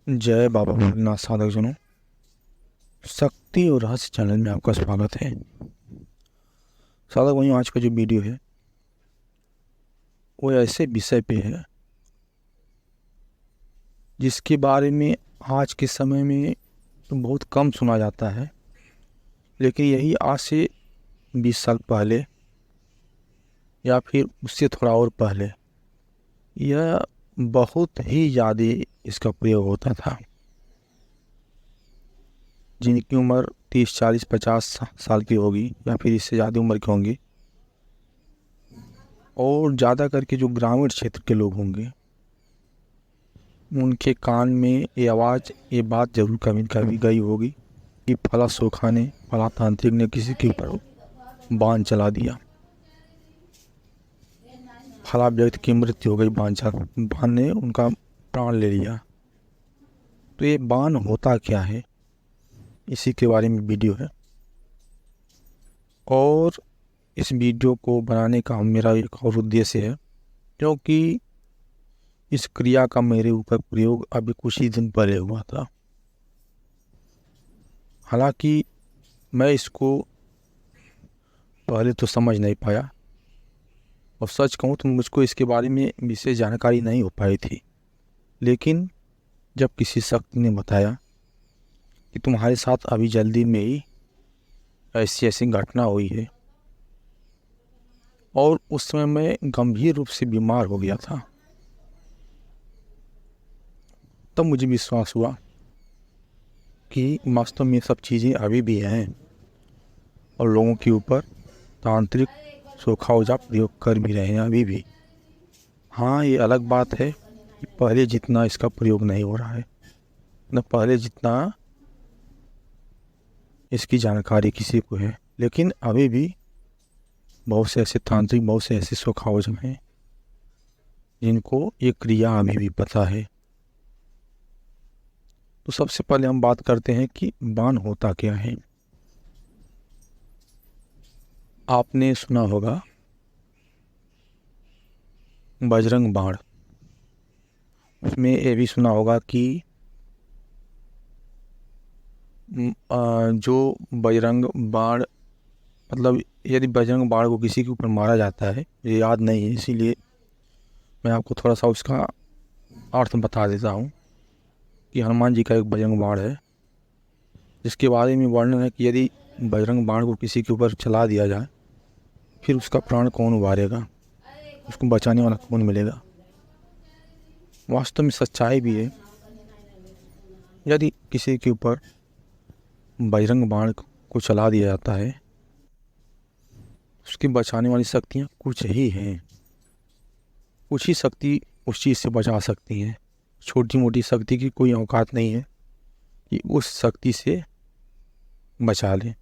जय बाबा भोलेनाथ साधक जनों। शक्ति और रहस्य चैनल में आपका स्वागत है। साधक वहीं आज का जो वीडियो है वो ऐसे विषय पे है जिसके बारे में आज के समय में तो बहुत कम सुना जाता है, लेकिन यही आज से 20 साल पहले या फिर उससे थोड़ा और पहले यह बहुत ही ज़्यादा इसका प्रयोग होता था। जिनकी उम्र 30, 40, 50 साल की होगी या फिर इससे ज़्यादा उम्र की होंगी, और ज़्यादा करके जो ग्रामीण क्षेत्र के लोग होंगे उनके कान में ये बात जरूर कभी कभी गई होगी कि फला सोखा ने, फला तांत्रिक ने किसी के ऊपर बाण चला दिया, फला व्यक्ति की मृत्यु हो गई, बाण ने उनका प्राण ले लिया। तो ये बाण होता क्या है, इसी के बारे में वीडियो है। और इस वीडियो को बनाने का मेरा एक और उद्देश्य है, क्योंकि इस क्रिया का मेरे ऊपर प्रयोग अभी कुछ ही दिन पहले हुआ था। हालांकि मैं इसको पहले तो समझ नहीं पाया, और सच कहूँ तो मुझको इसके बारे में विशेष जानकारी नहीं हो पाई थी। लेकिन जब किसी शख्स ने बताया कि तुम्हारे साथ अभी जल्दी में ही ऐसी ऐसी घटना हुई है, और उस समय मैं गंभीर रूप से बीमार हो गया था, तब मुझे विश्वास हुआ कि वास्तव में सब चीज़ें अभी भी हैं और लोगों के ऊपर तांत्रिक सोखा ओझा प्रयोग कर भी रहे हैं अभी भी। हाँ, ये अलग बात है कि पहले जितना इसका प्रयोग नहीं हो रहा है, न पहले जितना इसकी जानकारी किसी को है, लेकिन अभी भी बहुत से ऐसे तांत्रिक, बहुत से ऐसे सोखा ओझा हैं जिनको ये क्रिया अभी भी पता है। तो सबसे पहले हम बात करते हैं कि बाण होता क्या है। आपने सुना होगा बजरंग बाण, उसमें ये भी सुना होगा कि जो बजरंग बाण, मतलब यदि बजरंग बाण को किसी के ऊपर मारा जाता है, ये याद नहीं है, इसीलिए मैं आपको थोड़ा सा उसका अर्थ बता देता हूँ कि हनुमान जी का एक बजरंग बाण है जिसके बारे में वर्णन है कि यदि बजरंग बाण को किसी के ऊपर चला दिया जाए, फिर उसका प्राण कौन उबारेगा, उसको बचाने वाला कौन मिलेगा। वास्तव में सच्चाई भी है, यदि किसी के ऊपर बजरंग बाण को चला दिया जाता है, उसकी बचाने वाली शक्तियाँ कुछ ही हैं। कुछ ही शक्ति उस चीज़ से बचा सकती हैं। छोटी मोटी शक्ति की कोई औकात नहीं है कि उस शक्ति से बचा लें।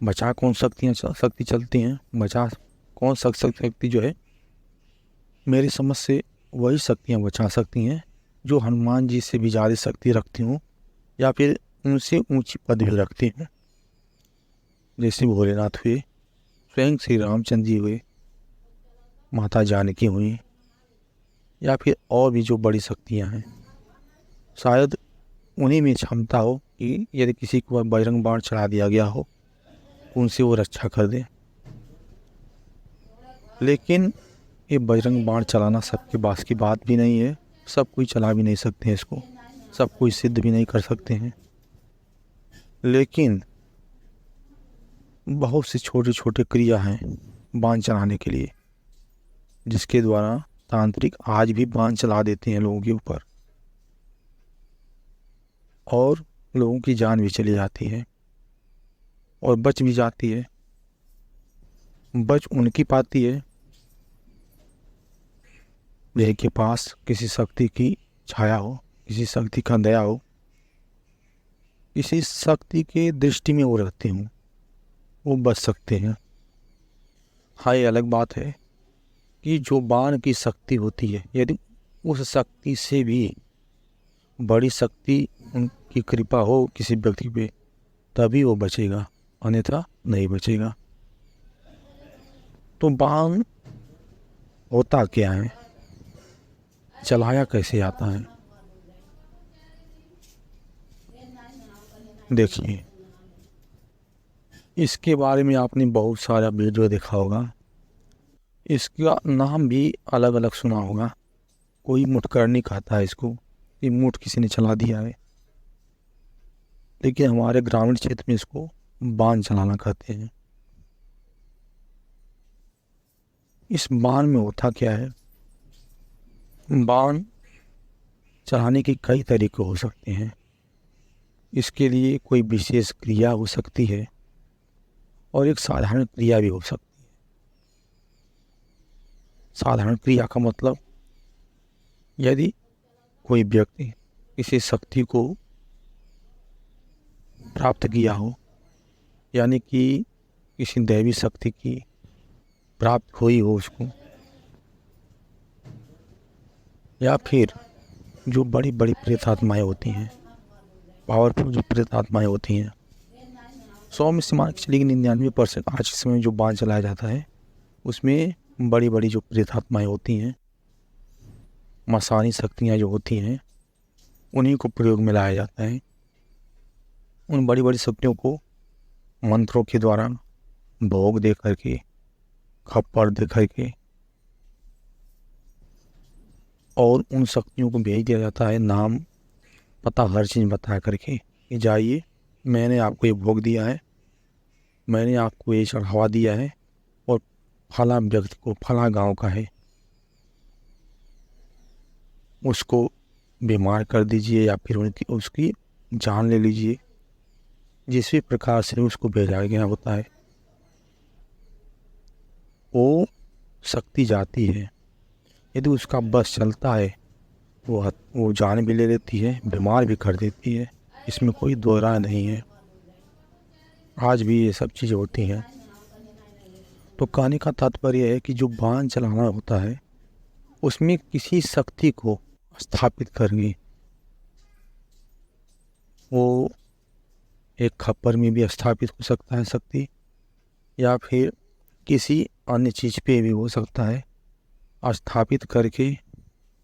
बचा कौन शक्ति चलती हैं, बचा कौन शक्ति जो है, मेरी समझ से वही शक्तियाँ बचा सकती हैं जो हनुमान जी से भी ज़्यादा शक्ति रखती हूँ या फिर उनसे ऊंची पदवी रखती हैं। जैसे भोलेनाथ हुए, स्वयं श्री रामचंद्र जी हुए, माता जानकी हुई, या फिर और भी जो बड़ी शक्तियाँ हैं, शायद उन्हीं में क्षमता हो कि यदि किसी को बजरंग बाण चढ़ा दिया गया हो तो उनसे वो रक्षा कर दे। लेकिन ये बजरंग बाण चलाना सबके पास की बात भी नहीं है, सब कोई चला भी नहीं सकते हैं इसको, सब कोई सिद्ध भी नहीं कर सकते हैं। लेकिन बहुत सी छोटे छोटे क्रिया हैं बाण चलाने के लिए, जिसके द्वारा तांत्रिक आज भी बाण चला देते हैं लोगों के ऊपर, और लोगों की जान भी चली जाती है और बच भी जाती है। बच उनकी पाती है जिनके पास किसी शक्ति की छाया हो, किसी शक्ति का दया हो, किसी शक्ति के दृष्टि में वो रहते हों, वो बच सकते हैं। हाँ, ये अलग बात है कि जो बाण की शक्ति होती है, यदि उस शक्ति से भी बड़ी शक्ति, उनकी कृपा हो किसी व्यक्ति पे, तभी वो बचेगा, अन्यथा नहीं बचेगा। तो बाण होता क्या है, चलाया कैसे आता है, देखिए, इसके बारे में आपने बहुत सारा वीडियो देखा होगा। इसका नाम भी अलग अलग सुना होगा। कोई मुठकरनी कहता है इसको, कि मुठ किसी ने चला दिया है। लेकिन हमारे ग्रामीण क्षेत्र में इसको बाण चलाना कहते हैं। इस बाण में होता क्या है, बाण चलाने के कई तरीके हो सकते हैं। इसके लिए कोई विशेष क्रिया हो सकती है और एक साधारण क्रिया भी हो सकती है। साधारण क्रिया का मतलब, यदि कोई व्यक्ति किसी शक्ति को प्राप्त किया हो, यानी कि किसी दैवी शक्ति की प्राप्त हुई हो उसको, या फिर जो बड़ी बड़ी प्रेत आत्माएँ होती हैं, पावरफुल जो प्रेत आत्माएँ होती हैं, 100 में से मान के चलिए 99% आज के समय में जो बाण चलाया जाता है उसमें बड़ी बड़ी जो प्रेत आत्माएँ होती हैं, मसानी शक्तियाँ जो होती हैं, उन्हीं को प्रयोग में लाया जाता है। उन बड़ी बड़ी शक्तियों को मंत्रों के द्वारा भोग दे करके, खप्पर दे करके, और उन शक्तियों को भेज दिया जाता है, नाम पता हर चीज़ बता करके कि जाइए, मैंने आपको ये भोग दिया है, मैंने आपको ये चढ़ावा दिया है, और फला व्यक्ति को फला गांव का है, उसको बीमार कर दीजिए या फिर उसकी जान ले लीजिए। जिस भी प्रकार से उसको भेजा गया होता है, वो शक्ति जाती है। यदि उसका बस चलता है, वो जान भी ले लेती है, बीमार भी कर देती है। इसमें कोई दो राय नहीं है। आज भी ये सब चीज़ें होती हैं। तो कहने का तात्पर्य है कि जो बाण चलाना होता है उसमें किसी शक्ति को स्थापित करके, वो एक खप्पर में भी स्थापित हो सकता है शक्ति, या फिर किसी अन्य चीज़ पे भी हो सकता है, स्थापित करके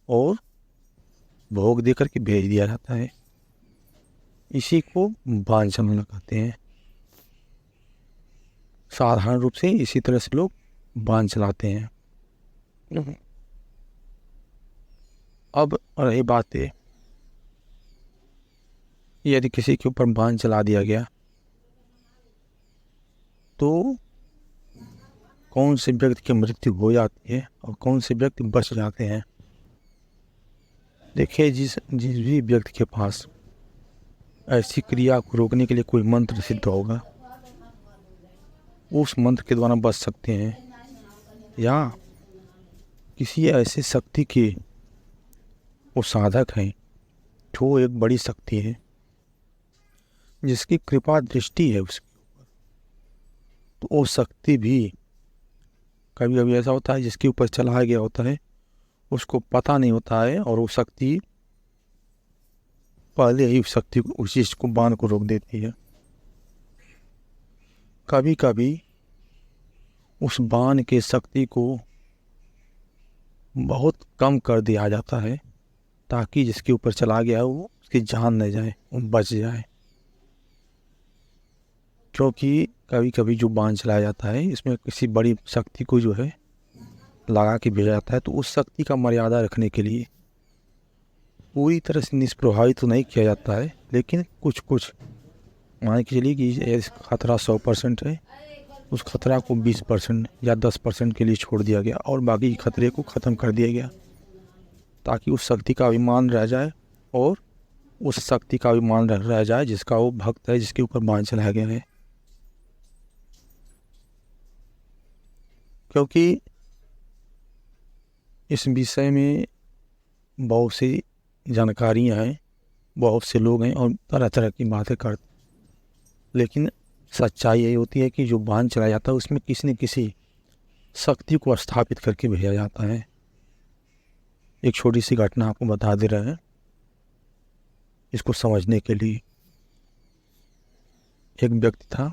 और भोग दे करके भेज दिया जाता है। इसी को बाण चलाना कहते हैं। साधारण रूप से इसी तरह से लोग बाण चलाते हैं। अब रही बात है, यदि किसी के ऊपर बाण चला दिया गया तो कौन से व्यक्ति की मृत्यु हो जाती है और कौन से व्यक्ति बच जाते हैं। देखिए, जिस भी व्यक्ति के पास ऐसी क्रिया को रोकने के लिए कोई मंत्र सिद्ध होगा, उस मंत्र के द्वारा बच सकते हैं, या किसी ऐसे शक्ति के वो साधक हैं जो एक बड़ी शक्ति है, जिसकी कृपा दृष्टि है उसके ऊपर, तो वो शक्ति भी कभी कभी ऐसा होता है जिसके ऊपर चलाया गया होता है उसको पता नहीं होता है, और वो शक्ति पहले ही शक्ति को, उस चीज को, बाण को रोक देती है। कभी कभी उस बाण के शक्ति को बहुत कम कर दिया जाता है ताकि जिसके ऊपर चला गया वो उसकी जान न जाए, वो बच जाए। क्योंकि कभी कभी जो बाण चलाया जाता है इसमें किसी बड़ी शक्ति को जो है लगा के भेजा जाता है, तो उस शक्ति का मर्यादा रखने के लिए पूरी तरह से निष्प्रभावित तो नहीं किया जाता है, लेकिन कुछ कुछ मान के चलिए कि खतरा 100% है, उस खतरा को 20% या 10% के लिए छोड़ दिया गया और बाकी खतरे को ख़त्म कर दिया गया, ताकि उस शक्ति का अभिमान रह जाए और उस शक्ति का अभिमान रह जाए जिसका वो भक्त है, जिसके ऊपर बाण चलाया गया है। क्योंकि इस विषय में बहुत सी जानकारियाँ हैं, बहुत से लोग हैं और तरह तरह की बातें करते, लेकिन सच्चाई यही होती है कि जो बाण चलाया जाता है उसमें किसी न किसी शक्ति को स्थापित करके भेजा जाता है। एक छोटी सी घटना आपको बता दे रहे हैं इसको समझने के लिए। एक व्यक्ति था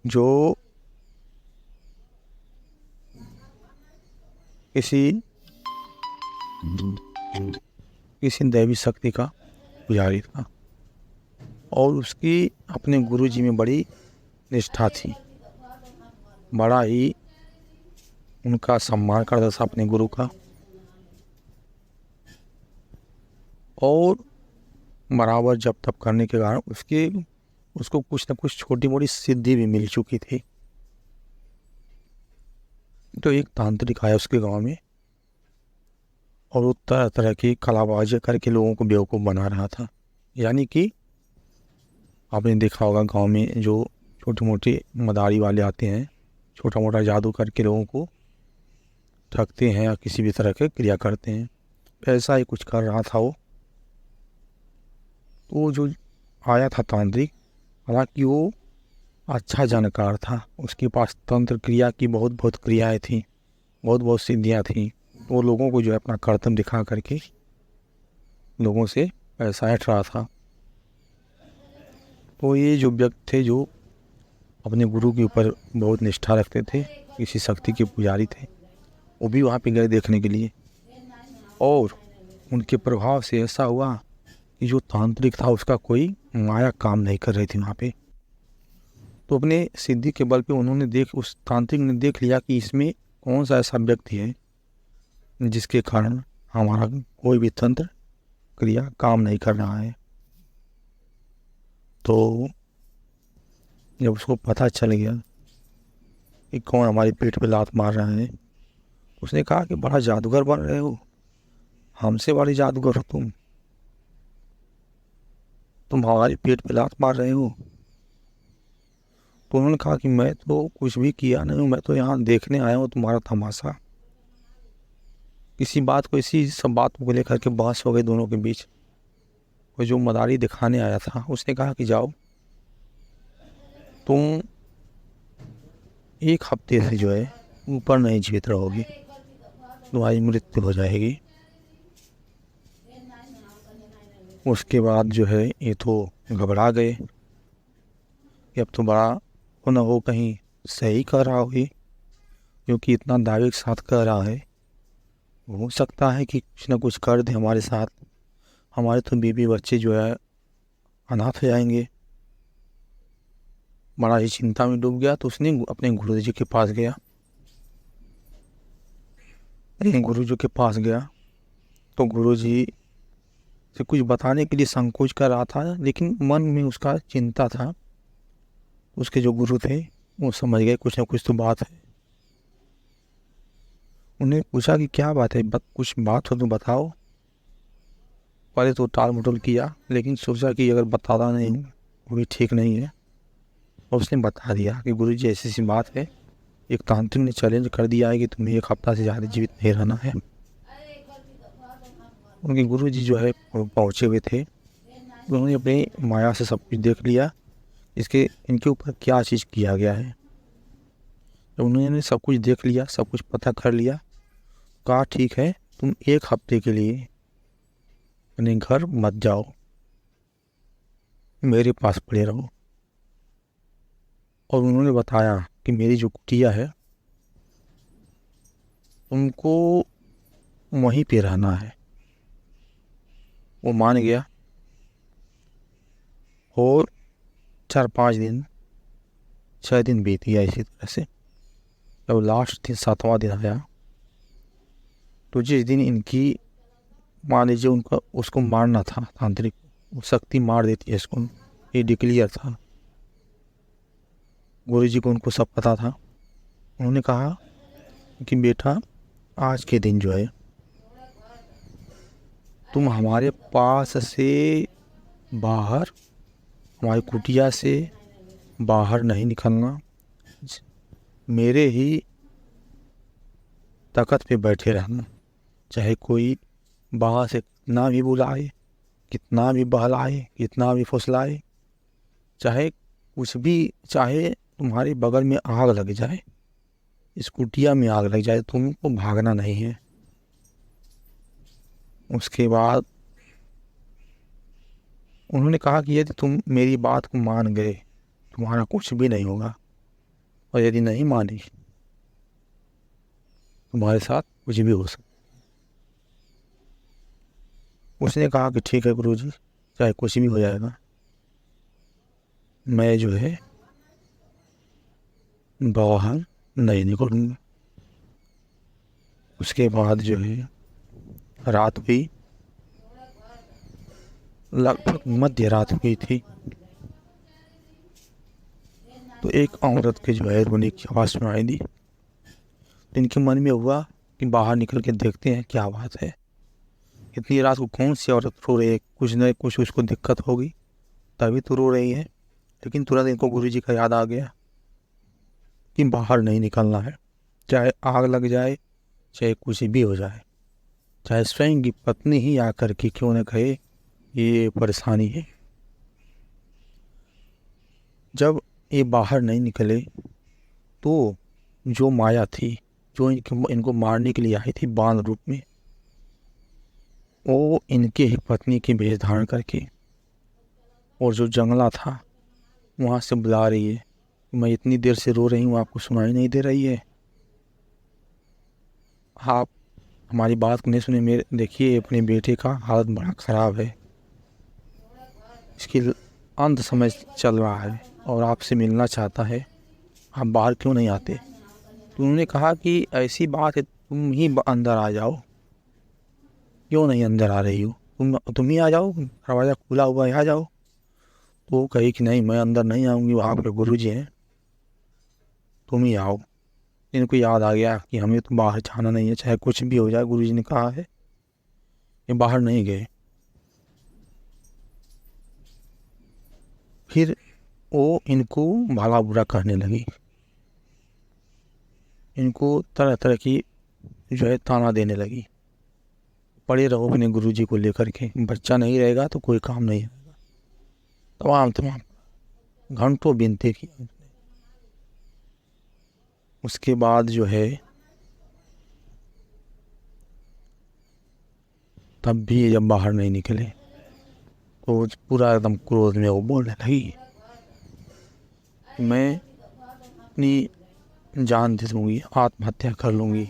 जो किसी दैवी शक्ति का पुजारी था और उसकी अपने गुरुजी में बड़ी निष्ठा थी, बड़ा ही उनका सम्मान करता था अपने गुरु का, और बराबर जप तप करने के कारण उसको कुछ न कुछ छोटी मोटी सिद्धि भी मिल चुकी थी। तो एक तांत्रिक आया उसके गांव में और वो तरह तरह की कलाबाजी करके लोगों को बेवकूफ़ बना रहा था। यानी कि आपने देखा होगा गांव में जो छोटे मोटे मदारी वाले आते हैं, छोटा मोटा जादू करके लोगों को ठगते हैं या किसी भी तरह के क्रिया करते हैं, ऐसा ही कुछ कर रहा था वो। तो जो आया था तांत्रिक, हालांकि वो अच्छा जानकार था, उसके पास तंत्र क्रिया की बहुत बहुत क्रियाएं थी, बहुत बहुत सिद्धियाँ थी। वो लोगों को जो है अपना कर्तव्य दिखा करके लोगों से पैसा ऐंठ रहा था। तो ये जो व्यक्ति थे जो अपने गुरु के ऊपर बहुत निष्ठा रखते थे, किसी शक्ति के पुजारी थे, वो भी वहाँ पे गए देखने के लिए, और उनके प्रभाव से ऐसा हुआ कि जो तांत्रिक था उसका कोई माया काम नहीं कर रही थी वहाँ पे। तो अपने सिद्धि के बल पे उस तांत्रिक ने देख लिया कि इसमें कौन सा ऐसा व्यक्ति है जिसके कारण हमारा कोई भी तंत्र क्रिया काम नहीं कर रहा है। तो जब उसको पता चल गया कि कौन हमारी पीठ पे लात मार रहा है, उसने कहा कि बड़ा जादूगर बन रहे हो, हमसे बड़ी जादूगर हो तुम हमारी पीठ पे लात मार रहे हो। तो उन्होंने कहा कि मैं तो कुछ भी किया नहीं हूँ, मैं तो यहाँ देखने आया हूँ तुम्हारा तमाशा। इसी सब बात को लेकर के बहस हो गई दोनों के बीच। वो जो मदारी दिखाने आया था उसने कहा कि जाओ तुम एक हफ्ते से जो है ऊपर नहीं जीवित रहोगी, तुम्हारी मृत्यु हो जाएगी। उसके बाद जो है ये तो घबरा गए कि अब तो बड़ा हो न हो कहीं सही कह रहा हो, क्योंकि इतना दावे के साथ कह रहा है, हो सकता है कि कुछ ना कुछ कर दे हमारे साथ, हमारे तो बीवी बच्चे जो है अनाथ हो जाएंगे। बड़ा ही चिंता में डूब गया। तो उसने अपने गुरुजी के पास गया, गुरुजी के पास गया तो गुरुजी से कुछ बताने के लिए संकोच कर रहा था, लेकिन मन में उसका चिंता था। उसके जो गुरु थे वो समझ गए कुछ ना कुछ तो बात है। उन्हें पूछा कि क्या बात है, कुछ बात हो तो बताओ। पहले तो टाल मटोल किया, लेकिन सोचा कि अगर बताता नहीं हूँ वो भी ठीक नहीं है, और उसने बता दिया कि गुरुजी ऐसी सी बात है, एक तांत्रिक ने चैलेंज कर दिया है कि तुम्हें एक हफ्ता से ज़्यादा जीवित नहीं रहना है। उनके गुरुजी जो है पहुँचे हुए थे, उन्होंने अपनी माया से सब कुछ देख लिया, इनके ऊपर क्या चीज़ किया गया है। तो उन्होंने सब कुछ देख लिया, सब कुछ पता कर लिया। कहा ठीक है, तुम एक हफ्ते के लिए अपने घर मत जाओ, मेरे पास पड़े रहो। और उन्होंने बताया कि मेरी जो कुटिया है उनको वहीं पे रहना है। वो मान गया, और 4-5 दिन 6 दिन बीत गया इसी तरह से। जब लास्ट दिन 7वां दिन आया, तो जिस दिन इनकी मान लीजिए उनका उसको मारना था, तांत्रिक वो शक्ति मार देती है इसको, ये डिक्लियर था। गुरुजी को उनको सब पता था। उन्होंने कहा कि बेटा आज के दिन जो है तुम हमारे पास से बाहर, हमारी कुटिया से बाहर नहीं निकलना, मेरे ही तख्त पे बैठे रहना। चाहे कोई बाहर से कितना भी बुलाए, कितना भी बहलाए, कितना भी फुसलाए, चाहे कुछ भी, चाहे तुम्हारे बगल में आग लग जाए, इस कुटिया में आग लग जाए, तुमको भागना नहीं है। उसके बाद उन्होंने कहा कि यदि तुम मेरी बात को मान गए तुम्हारा कुछ भी नहीं होगा, और यदि नहीं माने तुम्हारे साथ कुछ भी हो सकता। उसने कहा कि ठीक है गुरुजी, चाहे कुछ भी हो जाएगा, मैं जो है बाहर नहीं निकलूँगा। उसके बाद जो है रात हुई, लगभग मध्य रात हुई थी, तो एक औरत के जो है रोने की आवाज़ सुनाई दी। तो इनके मन में हुआ कि बाहर निकल के देखते हैं क्या बात है, इतनी रात को कौन सी औरत रो रही है, कुछ न कुछ उसको दिक्कत होगी तभी तो रो रही है। लेकिन तुरंत इनको गुरुजी का याद आ गया कि बाहर नहीं निकलना है, चाहे आग लग जाए, चाहे कुछ भी हो जाए, चाहे स्वयं की पत्नी ही आकर के क्यों न कहे ये परेशानी है। जब ये बाहर नहीं निकले तो जो माया थी, जो इनको मारने के लिए आई थी बाण रूप में, वो इनके ही पत्नी की भेष धारण करके और जो जंगला था वहाँ से बुला रही है, मैं इतनी देर से रो रही हूँ, आपको सुनाई नहीं दे रही है, आप हमारी बात को नहीं सुने। मेरे देखिए अपने बेटे का हालत बड़ा ख़राब है, इसकी अंत समय चल रहा है और आपसे मिलना चाहता है, आप बाहर क्यों नहीं आते। तो उन्होंने कहा कि ऐसी बात है, तुम ही अंदर आ जाओ, क्यों नहीं अंदर आ रही हो, तुम ही आ जाओ, दरवाज़ा खुला हुआ है, आ जाओ। तो वो कही कि नहीं, मैं अंदर नहीं आऊँगी, वहाँ पे गुरुजी हैं, तुम ही आओ। इनको याद आ गया कि हमें तो बाहर जाना नहीं है, चाहे कुछ भी हो जाए, गुरुजी ने कहा है। ये बाहर नहीं गए। फिर वो इनको भला बुरा करने लगी, इनको तरह तरह की जो है ताना देने लगी, पड़े रहो अपने गुरुजी को लेकर के, बच्चा नहीं रहेगा तो कोई काम नहीं होगा, तमाम तमाम घंटों बिनते किया। उसके बाद जो है तब भी जब बाहर नहीं निकले तो पूरा एकदम क्रोध में वो बोलने लगी, मैं अपनी जान दे दूँगी, आत्महत्या कर लूँगी।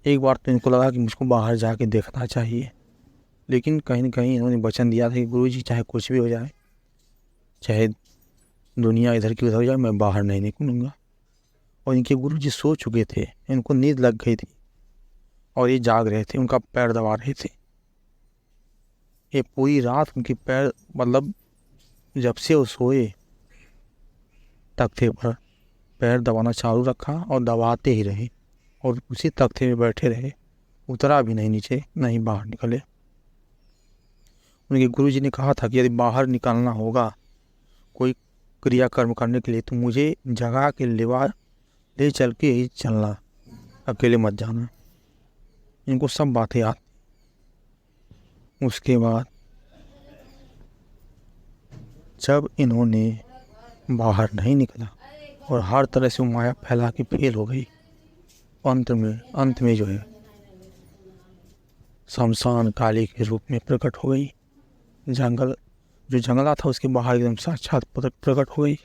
एक बार तो इनको लगा कि मुझको बाहर जाके देखना चाहिए, लेकिन कहीं न कहीं इन्होंने वचन दिया था कि गुरुजी चाहे कुछ भी हो जाए, चाहे दुनिया इधर की उधर हो जाए, मैं बाहर नहीं निकलूँगा। और इनके गुरुजी सो चुके थे, इनको नींद लग गई थी और ये जाग रहे थे, उनका पैर दबा रहे थे। ये पूरी रात उनके पैर, मतलब जब से वो सोए तख्ते पर पैर दबाना चालू रखा और दबाते ही रहे और उसी तख्ते में बैठे रहे, उतरा भी नहीं नीचे, नहीं बाहर निकले। उनके गुरुजी ने कहा था कि यदि बाहर निकलना होगा कोई क्रियाकर्म करने के लिए तो मुझे जगा के ले चल के ही चलना, अकेले मत जाना। इनको सब बातें याद। उसके बाद जब इन्होंने बाहर नहीं निकला और हर तरह से माया फैला के फेल हो गई, अंत में जो है शमशान काली के रूप में प्रकट हो गई। जो जंगला था उसके बाहर एकदम साक्षात प्रकट हो गई।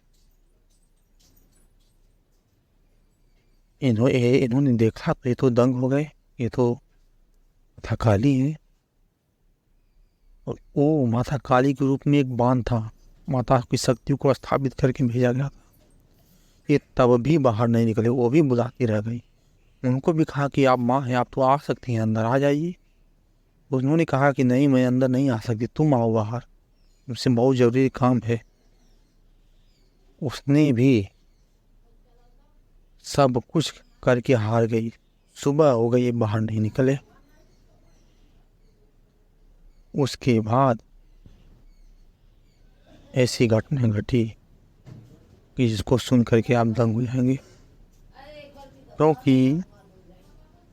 इन्होंने देखा तो ये तो दंग हो गए, ये तो माता काली है। और वो माता काली के रूप में एक बाण था, माता की शक्ति को स्थापित करके भेजा गया था। ये तब भी बाहर नहीं निकले, वो भी बुलाती रह गई। उनको भी कहा कि आप माँ हैं, आप तो आ सकती हैं, अंदर आ जाइए। उन्होंने कहा कि नहीं, मैं अंदर नहीं आ सकती, तुम आओ बाहर, मुझसे बहुत ज़रूरी काम है। उसने भी सब कुछ करके हार गई। सुबह हो गई, बाहर नहीं निकले। उसके बाद ऐसी घटना घटी कि जिसको सुन करके आप दंग हो जाएंगे, क्योंकि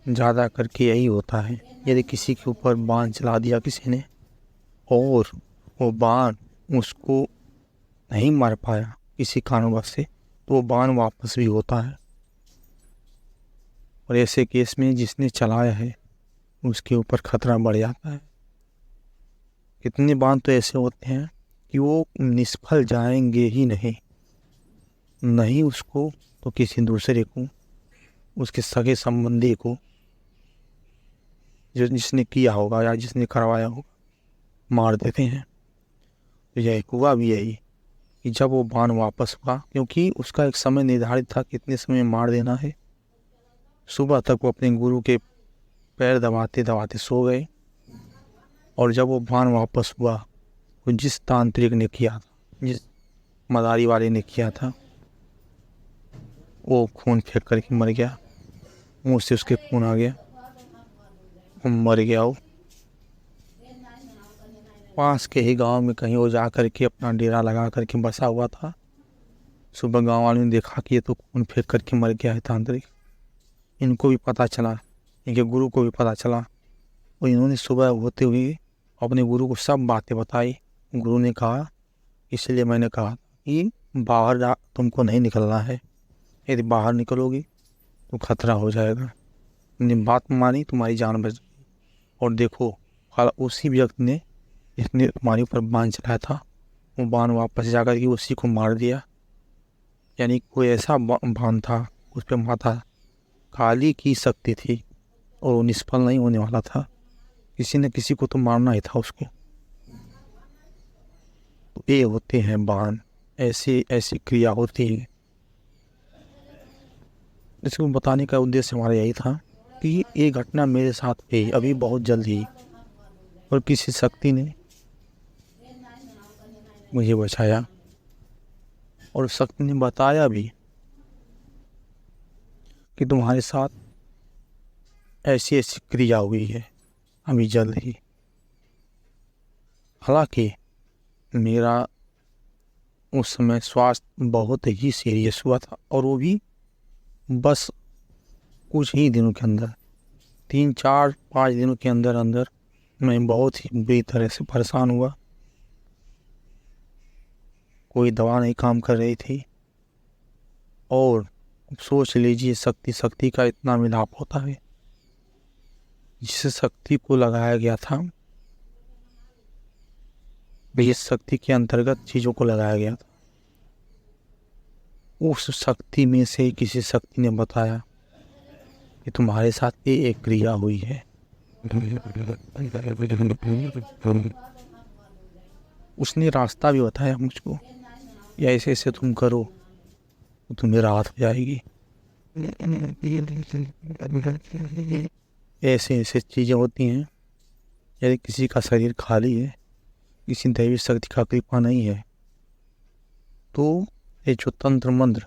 ज़्यादा करके यही होता है। यदि किसी के ऊपर बाण चला दिया किसी ने और वो बाण उसको नहीं मार पाया किसी कारणवश से, तो वो बाण वापस भी होता है। और ऐसे केस में जिसने चलाया है उसके ऊपर खतरा बढ़ जाता है। कितने बाण तो ऐसे होते हैं कि वो निष्फल जाएंगे ही नहीं उसको तो किसी दूसरे को, उसके सगे संबंधी को, जिसने किया होगा या जिसने करवाया होगा, मार देते हैं। तो यह हुआ भी यही कि जब वो बाण वापस हुआ, क्योंकि उसका एक समय निर्धारित था कितने समय में मार देना है, सुबह तक वो अपने गुरु के पैर दबाते दबाते सो गए। और जब वो बाण वापस हुआ, वो जिस तांत्रिक ने किया था, जिस मदारी वाले ने किया था, वो खून फेंक करके मर गया। मुंह से उसके खून आ गया, वो मर गया। वो पास के ही गांव में कहीं वो जा करके अपना डेरा लगा करके बसा हुआ था। सुबह गांव वालों ने देखा कि ये तो खून फेंक करके मर गया है तांत्रिक। इनको भी पता चला, इनके गुरु को भी पता चला, और इन्होंने सुबह होते हुए अपने गुरु को सब बातें बताई। गुरु ने कहा, इसलिए मैंने कहा कि बाहर तुमको नहीं निकलना है, यदि बाहर निकलोगी तो खतरा हो जाएगा। तुमने बात मानी, तुम्हारी जान बच गई। और देखो, उसी व्यक्ति ने जिसने तुम्हारे ऊपर बाण चलाया था, वो बाण वापस जाकर के उसी को मार दिया। यानी कोई ऐसा बाण था, उस पर माता काली की शक्ति थी और वो निष्फल नहीं होने वाला था। किसी न किसी को तो मारना ही था उसको। तो ये होते हैं बाण, ऐसी ऐसी क्रिया होती है। इसको बताने का उद्देश्य हमारा यही था कि ये घटना मेरे साथ हुई अभी बहुत जल्द ही, और किसी शक्ति ने मुझे बचाया, और शक्ति ने बताया भी कि तुम्हारे साथ ऐसी ऐसी क्रिया हुई है अभी जल्द ही। हालांकि मेरा उस समय स्वास्थ्य बहुत ही सीरियस हुआ था, और वो भी बस कुछ ही दिनों के अंदर, 3-4-5 दिनों के अंदर अंदर मैं बहुत ही बुरी तरह से परेशान हुआ। कोई दवा नहीं काम कर रही थी, और सोच लीजिए शक्ति का इतना मिलाप होता है। जिस शक्ति को लगाया गया था, इस शक्ति के अंतर्गत चीज़ों को लगाया गया था। उस शक्ति में से किसी शक्ति ने बताया कि तुम्हारे साथ ये एक क्रिया हुई है। उसने रास्ता भी बताया मुझको, या ऐसे ऐसे तुम करो तो तुम्हें राहत हो जाएगी। ऐसे ऐसे चीज़ें होती हैं। यदि किसी का शरीर खाली है, किसी दैवी शक्ति का कृपा नहीं है, तो ये जो तंत्र मंत्र,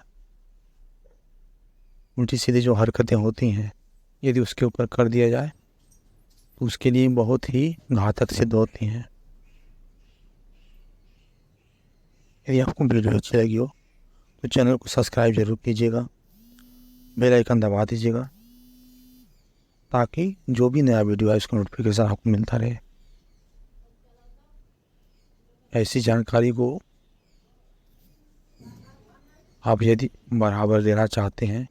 उल्टी सीधी जो हरकतें होती हैं, यदि उसके ऊपर कर दिया जाए तो उसके लिए बहुत ही घातक सिद्ध होती हैं। यदि आपको वीडियो अच्छी लगी हो तो चैनल को सब्सक्राइब जरूर कीजिएगा, बेल आइकन दबा दीजिएगा, ताकि जो भी नया वीडियो है उसका नोटिफिकेशन आपको मिलता रहे। ऐसी जानकारी को आप यदि बराबर देना चाहते हैं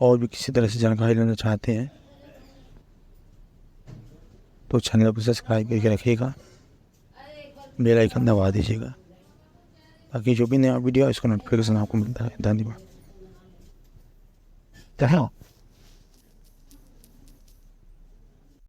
और भी किसी तरह से जानकारी लेना चाहते हैं तो चैनल को सब्सक्राइब करके रखिएगा, बेल आइकन दबा दीजिएगा, ताकि जो भी नया वीडियो है उसका नोटिफिकेशन आपको मिलता है। धन्यवाद।